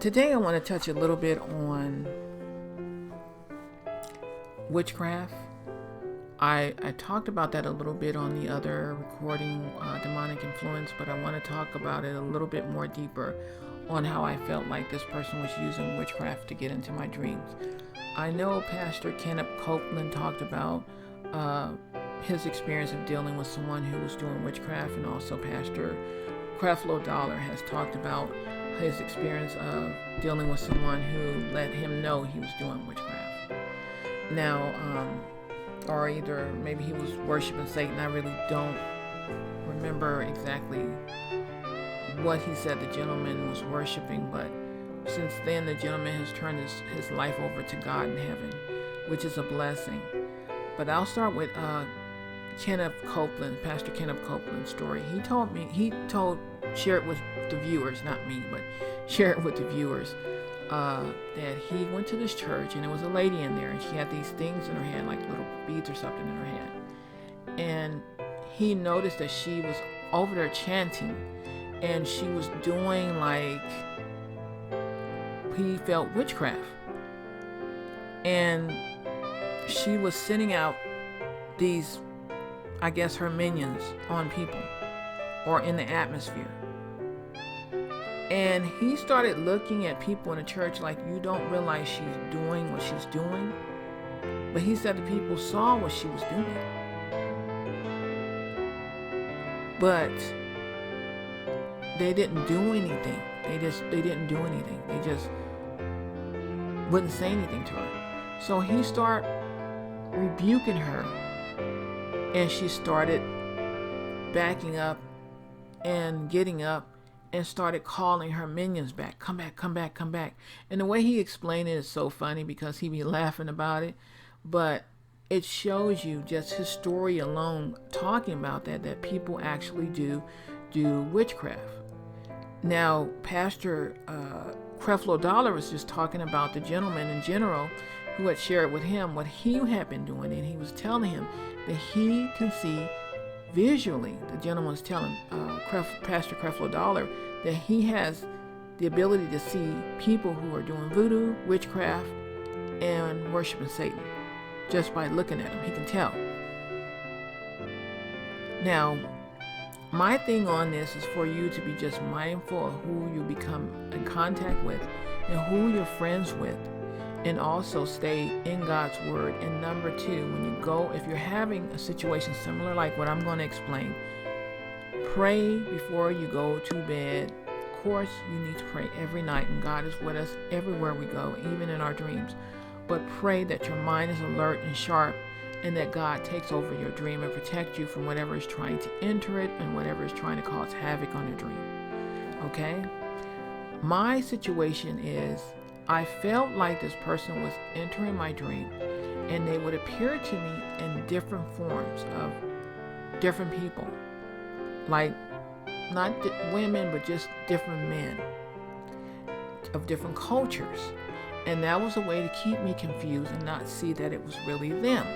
Today I want to touch a little bit on witchcraft. I talked about that a little bit on the other recording, demonic influence, but I want to talk about it a little bit more deeper on how I felt like this person was using witchcraft to get into my dreams. I know Pastor Kenneth Copeland talked about his experience of dealing with someone who was doing witchcraft, and also Pastor Creflo Dollar has talked about his experience of dealing with someone who let him know he was doing witchcraft. Now, or either maybe he was worshiping Satan. I really don't remember exactly what he said the gentleman was worshiping, but since then the gentleman has turned his life over to God in heaven, which is a blessing. But I'll start with Kenneth Copeland, Pastor Kenneth Copeland's story. Share it with the viewers, not me, but share it with the viewers, that he went to this church and there was a lady in there and she had these things in her hand, like little beads or something in her hand. And he noticed that she was over there chanting, and she was doing like, he felt witchcraft. And she was sending out these, I guess, her minions on people or in the atmosphere. And he started looking at people in the church like, you don't realize she's doing what she's doing. But he said the people saw what she was doing, but they didn't do anything. They didn't do anything. They just wouldn't say anything to her. So he started rebuking her, and she started backing up and getting up and started calling her minions back. Come back, come back, come back. And the way he explained it is so funny because he be laughing about it, but it shows you just his story alone talking about that people actually do witchcraft. Now, Pastor Creflo Dollar was just talking about the gentleman in general who had shared with him what he had been doing, and he was telling him that he can see visually. The gentleman was telling Pastor Creflo Dollar that he has the ability to see people who are doing voodoo, witchcraft, and worshiping Satan. Just by looking at him, he can tell. Now, my thing on this is for you to be just mindful of who you become in contact with and who you're friends with, and also stay in God's word. And number two, when you go, if you're having a situation similar like what I'm going to explain, pray before you go to bed. Of course, you need to pray every night, and God is with us everywhere we go, even in our dreams. But pray that your mind is alert and sharp, and that God takes over your dream and protect you from whatever is trying to enter it and whatever is trying to cause havoc on your dream. Okay? My situation is, I felt like this person was entering my dream, and they would appear to me in different forms of different people. Like, not women, but just different men of different cultures. And that was a way to keep me confused and not see that it was really them.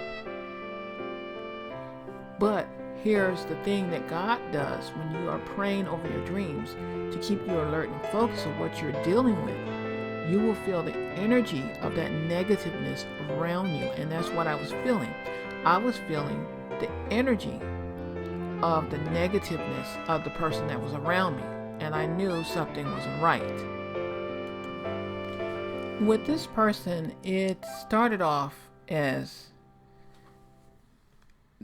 But here's the thing that God does when you are praying over your dreams to keep you alert and focused on what you're dealing with. You will feel the energy of that negativeness around you, and that's what I was feeling. I was feeling the energy of the negativeness of the person that was around me, and I knew something wasn't right. With this person, it started off as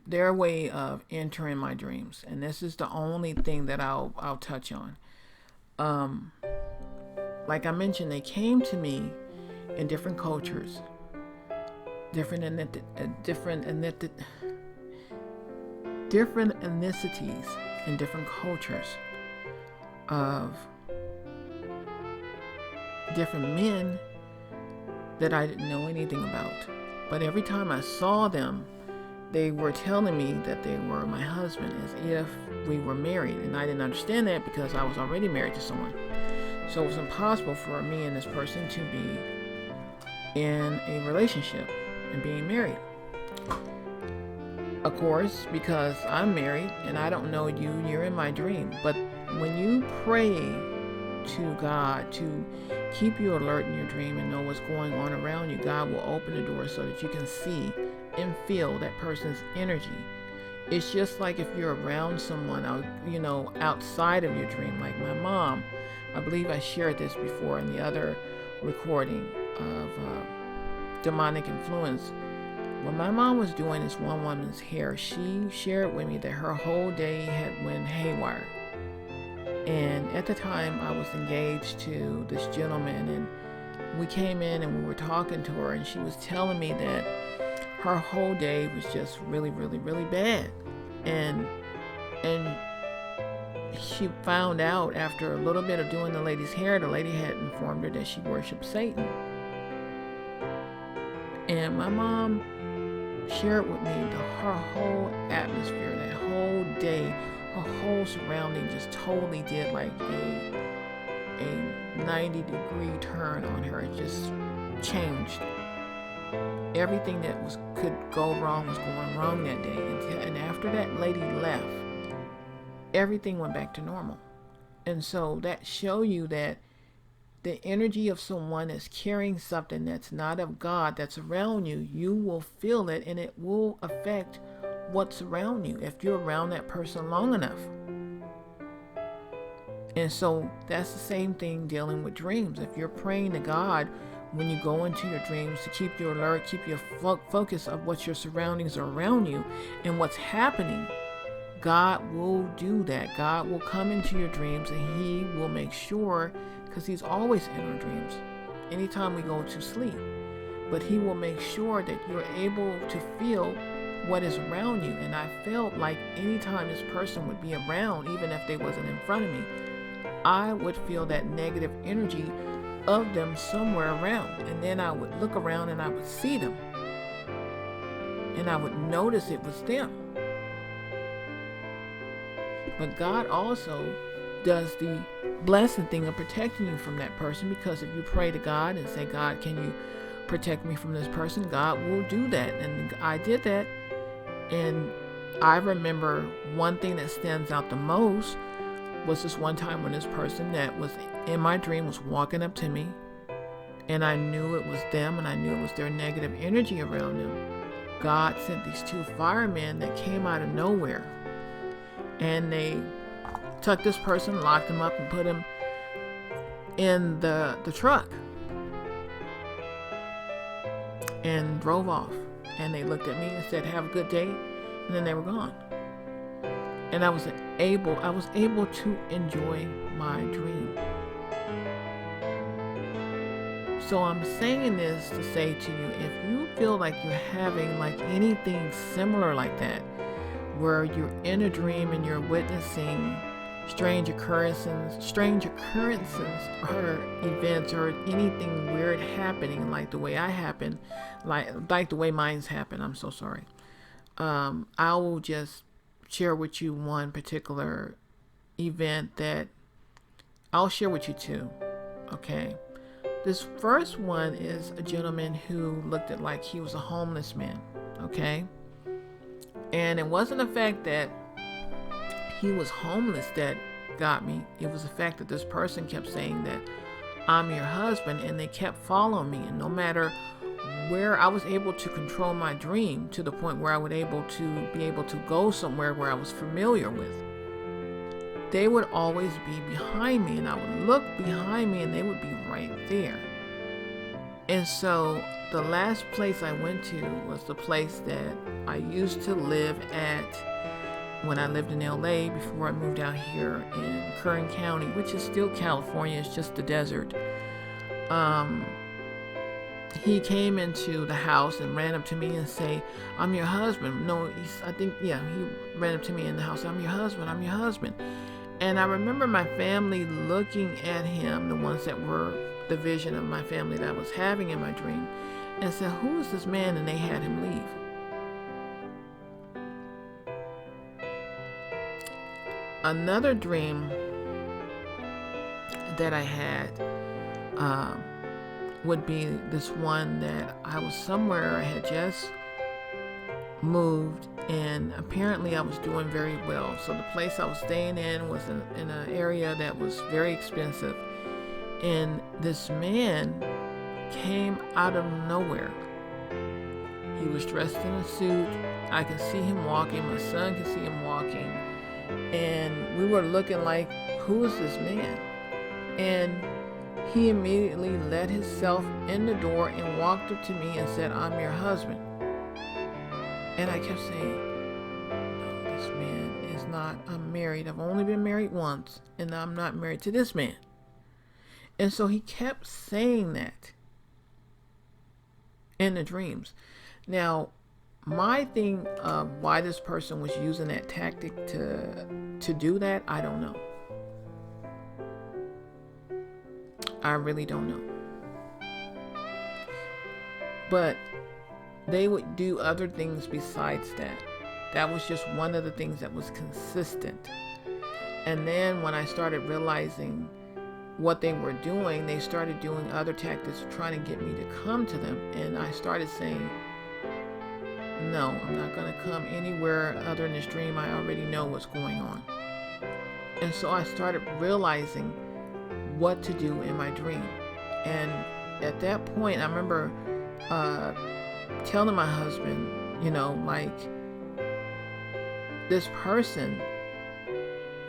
their way of entering my dreams, and this is the only thing that I'll touch on. Like I mentioned, they came to me in different cultures, different ethnicities and different cultures of different men that I didn't know anything about. But every time I saw them, they were telling me that they were my husband, as if we were married. And I didn't understand that because I was already married to someone. So it was impossible for me and this person to be in a relationship and being married. Of course, because I'm married and I don't know you, you're in my dream. But when you pray to God to keep you alert in your dream and know what's going on around you, God will open the door so that you can see and feel that person's energy. It's just like if you're around someone out, outside of your dream. Like my mom, I believe I shared this before in the other recording of demonic influence. When my mom was doing this one woman's hair, she shared with me that her whole day had went haywire. And at the time, I was engaged to this gentleman, and we came in and we were talking to her, and she was telling me that her whole day was just really, really, really bad. And she found out after a little bit of doing the lady's hair, the lady had informed her that she worshiped Satan. And my mom shared with me her whole atmosphere, that whole day, her whole surrounding just totally did like a 90-degree turn on her. It just changed. Everything that could go wrong was going wrong that day. And after that lady left, everything went back to normal. And so that show you that the energy of someone that's carrying something that's not of God that's around you, you will feel it, and it will affect what's around you if you're around that person long enough. And so that's the same thing dealing with dreams. If you're praying to God when you go into your dreams to keep you alert, keep your focus of what your surroundings are around you and what's happening, God will do that. God will come into your dreams, and He will make sure, because He's always in our dreams anytime we go to sleep, but He will make sure that you're able to feel what is around you. And I felt like anytime this person would be around, even if they wasn't in front of me, I would feel that negative energy of them somewhere around. And then I would look around and I would see them, and I would notice it was them. But God also does the blessing thing of protecting you from that person, because if you pray to God and say, God, can you protect me from this person? God will do that. And I did that. And I remember one thing that stands out the most was this one time when this person that was in my dream was walking up to me, and I knew it was them, and I knew it was their negative energy around them. God sent these two firemen that came out of nowhere, and they took this person, locked him up, and put him in the truck and drove off. And they looked at me and said, have a good day, and then they were gone. And I was able to enjoy my dream. So I'm saying this to say to you, if you feel like you're having like anything similar like that, where you're in a dream and you're witnessing strange occurrences or events or anything weird happening, like the way I happen, like the way mine's happen, I'm so sorry. I will just share with you one particular event that I'll share with you two. Okay. This first one is a gentleman who looked at like he was a homeless man. Okay. And it wasn't the fact that he was homeless that got me. It was the fact that this person kept saying that I'm your husband, and they kept following me. And no matter where, I was able to control my dream to the point where I would be able to go somewhere where I was familiar with. They would always be behind me, and I would look behind me and they would be right there. And so the last place I went to was the place that I used to live at when I lived in LA before I moved out here in Kern County, which is still California. It's just the desert. He came into the house and ran up to me and say, I'm your husband. No, he ran up to me in the house. I'm your husband. And I remember my family looking at him, the ones that were the vision of my family that I was having in my dream, and said, who is this man? And they had him leave. Another dream that I had would be this one that I was somewhere, I had just moved, and apparently I was doing very well. So the place I was staying in was in an area that was very expensive, And this man came out of nowhere. He was dressed in a suit. I could see him walking. My son could see him walking. And we were looking like, who is this man? And he immediately let himself in the door and walked up to me and said, I'm your husband. And I kept saying, no, this man is not. I'm married. I've only been married once, and I'm not married to this man. And so he kept saying that in the dreams. Now, my thing of why this person was using that tactic to do that, I don't know. I really don't know. But they would do other things besides that. That was just one of the things that was consistent. And then when I started realizing what they were doing, they started doing other tactics trying to get me to come to them. And I started saying, no, I'm not going to come anywhere other than this dream. I already know what's going on. And so I started realizing what to do in my dream. And at that point, I remember telling my husband, like, this person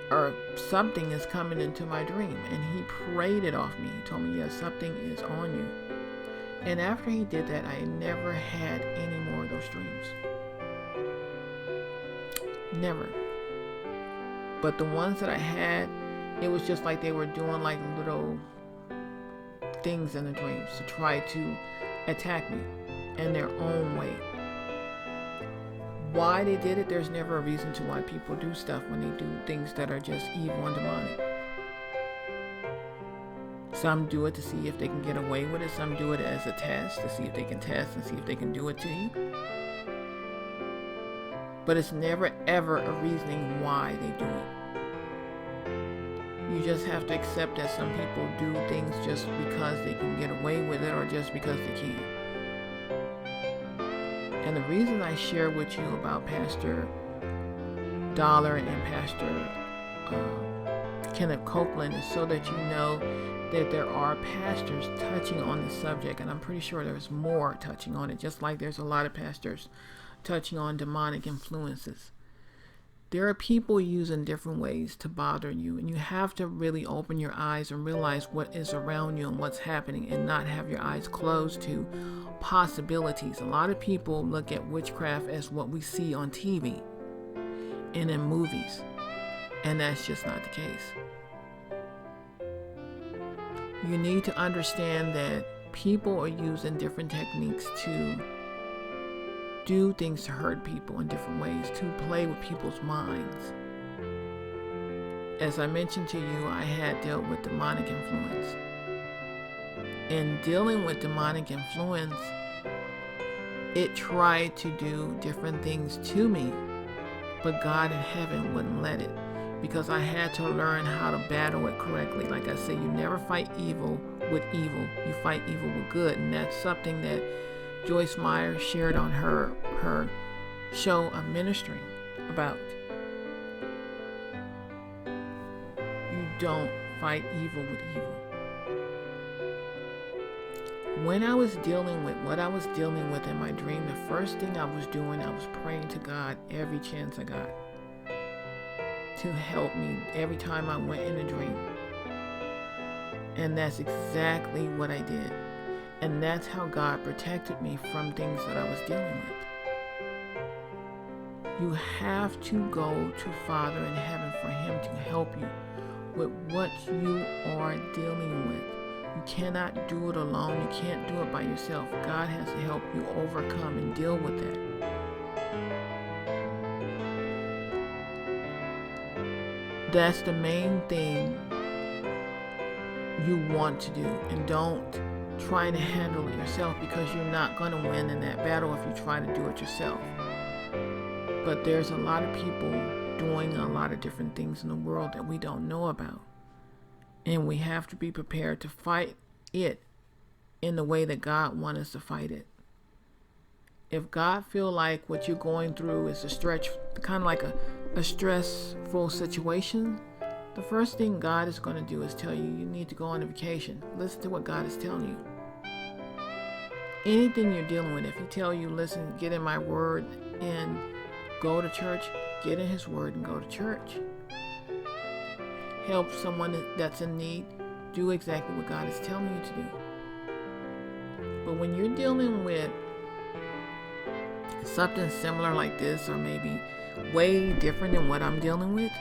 or something is coming into my dream. And he prayed it off me. He told me, yes, something is on you. And after he did that, I never had any more of those dreams. Never. But the ones that I had, it was just like they were doing like little things in the dreams to try to attack me in their own way. Why they did it, there's never a reason to why people do stuff when they do things that are just evil and demonic. Some do it to see if they can get away with it. Some do it as a test to see if they can test and see if they can do it to you. But it's never ever a reasoning why they do it. You just have to accept that some people do things just because they can get away with it or just because they can. And the reason I share with you about Pastor Dollar and Pastor Kenneth Copeland is so that you know that there are pastors touching on this subject, and I'm pretty sure there's more touching on it, just like there's a lot of pastors touching on demonic influences. There are people using different ways to bother you, and you have to really open your eyes and realize what is around you and what's happening, and not have your eyes closed to possibilities. A lot of people look at witchcraft as what we see on TV and in movies, and that's just not the case. You need to understand that people are using different techniques to do things to hurt people in different ways, to play with people's minds. As I mentioned to you, I had dealt with demonic influence. In dealing with demonic influence, it tried to do different things to me, but God in heaven wouldn't let it, because I had to learn how to battle it correctly. Like I said, you never fight evil with evil. You fight evil with good. And that's something that Joyce Meyer shared on her show of ministry about. You don't fight evil with evil. When I was dealing with what I was dealing with in my dream, the first thing I was doing, I was praying to God every chance I got to help me every time I went in a dream. And that's exactly what I did. And that's how God protected me from things that I was dealing with. You have to go to Father in heaven for Him to help you with what you are dealing with. You cannot do it alone. You can't do it by yourself. God has to help you overcome and deal with that. That's the main thing you want to do. And don't try to handle it yourself, because you're not going to win in that battle if you try to do it yourself. But there's a lot of people doing a lot of different things in the world that we don't know about. And we have to be prepared to fight it in the way that God wants us to fight it. If God feel like what you're going through is a stretch, kind of like a stressful situation, the first thing God is going to do is tell you need to go on a vacation. Listen to what God is telling you. Anything you're dealing with, if He tell you, listen, get in my word and go to church, get in His word and go to church. Help someone that's in need, do exactly what God is telling you to do. But when you're dealing with something similar like this, or maybe way different than what I'm dealing with,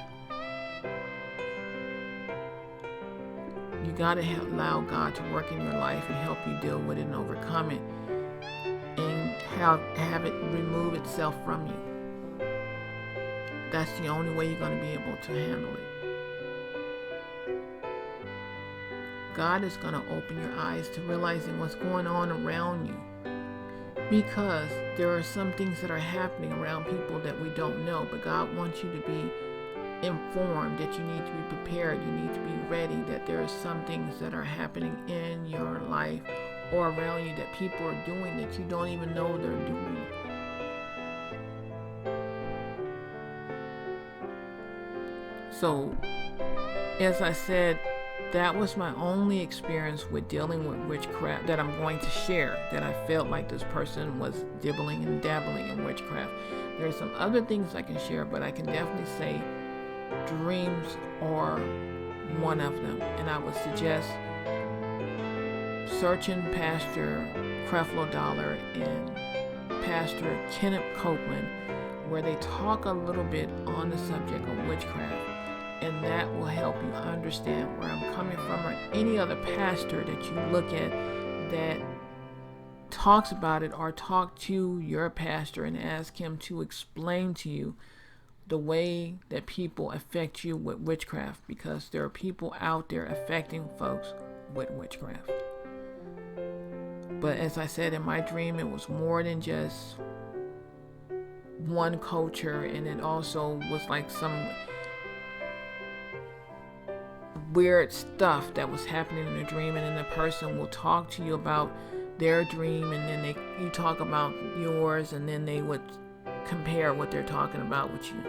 you got to allow God to work in your life and help you deal with it and overcome it, and have it remove itself from you. That's the only way you're going to be able to handle it. God is going to open your eyes to realizing what's going on around you, because there are some things that are happening around people that we don't know, but God wants you to be informed, that you need to be prepared, you need to be ready, that there are some things that are happening in your life or around you that people are doing that you don't even know they're doing. So, as I said, that was my only experience with dealing with witchcraft that I'm going to share, that I felt like this person was dibbling and dabbling in witchcraft. There are some other things I can share, but I can definitely say dreams are one of them. And I would suggest searching Pastor Creflo Dollar and Pastor Kenneth Copeland, where they talk a little bit on the subject of witchcraft. And that will help you understand where I'm coming from, or any other pastor that you look at that talks about it, or talk to your pastor and ask him to explain to you the way that people affect you with witchcraft, because there are people out there affecting folks with witchcraft. But as I said, in my dream, it was more than just one culture, and it also was like some weird stuff that was happening in the dream, and then the person will talk to you about their dream, and then you talk about yours, and then they would compare what they're talking about with you.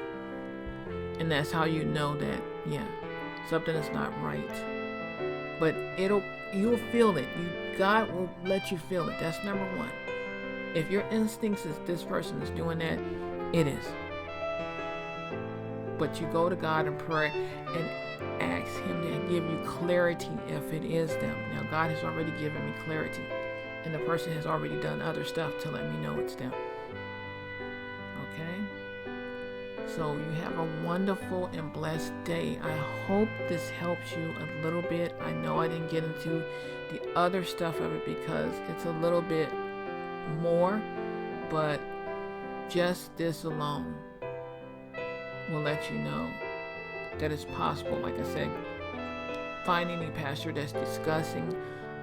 And that's how you know that, yeah, something is not right. But you'll feel it. God will let you feel it. That's number one. If your instincts is this person is doing that, it is. But you go to God in prayer and ask Him to give you clarity if it is them. Now, God has already given me clarity, and the person has already done other stuff to let me know it's them. Okay? So you have a wonderful and blessed day. I hope this helps you a little bit. I know I didn't get into the other stuff of it because it's a little bit more, but just this alone will let you know that it's possible. Like I said, find any pastor that's discussing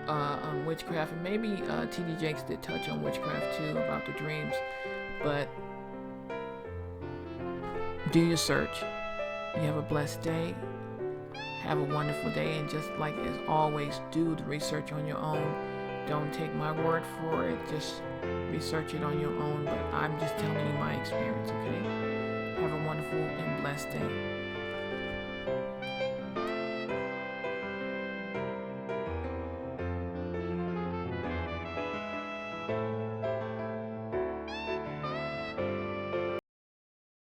on witchcraft, and maybe T.D. Jakes did touch on witchcraft too, about the dreams. But do your search. You have a blessed day. Have a wonderful day, and just like as always, do the research on your own. Don't take my word for it. Just research it on your own. But I'm just telling you my experience, okay? Have a wonderful and blessed day.